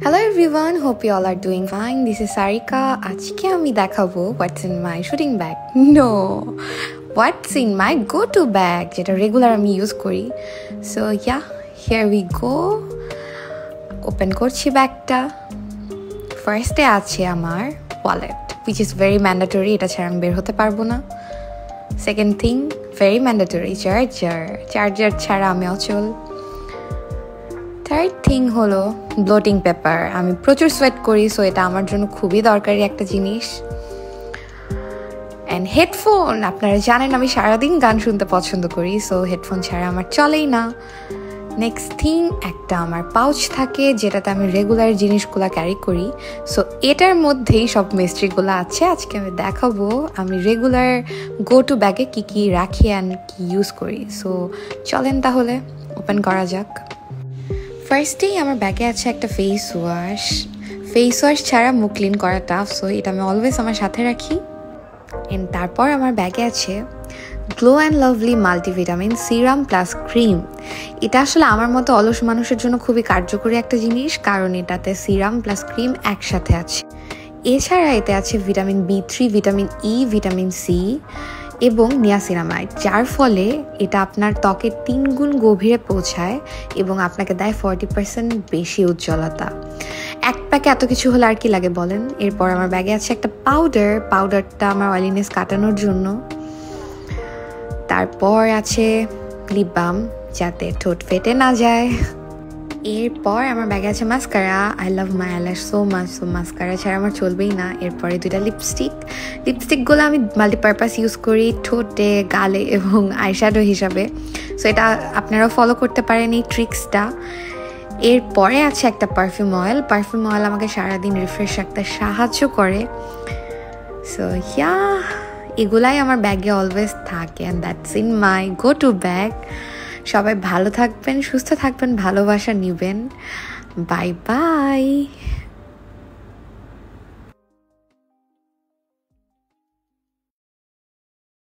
Hello everyone, hope you all are doing fine. This is Sarika. আজকে আমি দেখাবো what's in my shooting bag. No, what's in my go-to bag যেটা regular আমি use করি. So yeah, here we go. Open করছি ব্যাগটা. ফার্স্টে আছে আমার wallet, which is very mandatory. এটা ছাড়া আমি বের হতে পারবো না. Second thing, very mandatory, charger ছাড়া আমি অচল. থার্ড থিং হলো ব্লোটিং পেপার. আমি প্রচুর সোয়েট করি, সো এটা আমার জন্য খুবই দরকারি একটা জিনিস. অ্যান্ড হেডফোন, আপনারা জানেন আমি সারাদিন গান শুনতে পছন্দ করি, সো হেডফোন ছাড়া আমার চলেই না. নেক্সট থিং, একটা আমার পাউচ থাকে যেটাতে আমি রেগুলার জিনিসগুলো ক্যারি করি. সো এটার মধ্যেই সব মিস্ট্রিগুলো আছে. আজকে আমি দেখাবো আমি রেগুলার গো টু ব্যাগে কী কী রাখি অ্যান্ড কী ইউজ করি. সো চলেন তাহলে ওপেন করা যাক. ফার্স্টেই আমার ব্যাগে আছে একটা ফেস ওয়াশ ছাড়া মুখ ক্লিন করা টাফ, সো এটা আমি অলওয়েজ আমার সাথে রাখি. এন্ড তারপর আমার ব্যাগে আছে glow and lovely multivitamin serum plus cream. এটা আসলে আমার মতো অলস মানুষের জন্য খুবই কার্যকরী একটা জিনিস, কারণ এটাতে সিরাম প্লাস ক্রিম একসাথে আছে. এছাড়া এতে আছে vitamin B3, vitamin E, vitamin C এবং নিয়াসিনামাইড, যার ফলে এটা আপনার ত্বকের 3 গুণ গভীরে পৌঁছায় এবং আপনাকে দেয় 40% বেশি উজ্জ্বলতা. এক প্যাকে এত কিছু হলে আর কি লাগে বলেন. এরপর আমার ব্যাগে আছে একটা পাউডারটা আমার অয়েলিনেস কাটানোর জন্য. তারপর আছে লিপ বাম, যাতে ঠোঁট ফেটে না যায়. এরপর আমার ব্যাগে আছে mascara. I love my eyelash so much, so mascara ছাড়া আমার চলবেই না. এরপরে 2টা লিপস্টিকগুলো আমি মাল্টিপারপাস ইউজ করি ঠোঁটে, গালে এবং আইশ্যাডো হিসাবে. সো এটা আপনারাও ফলো করতে পারেন এই ট্রিক্সটা. এরপরে আছে একটা পারফিউম অয়েল আমাকে সারাদিন রিফ্রেশ রাখতে সাহায্য করে. সো ইয়া, এগুলাই আমার ব্যাগে অলওয়েজ থাকে and that's in my go to bag. সবাই ভালো থাকবেন, সুস্থ থাকবেন, ভালোবাসা নিবেন. Bye bye.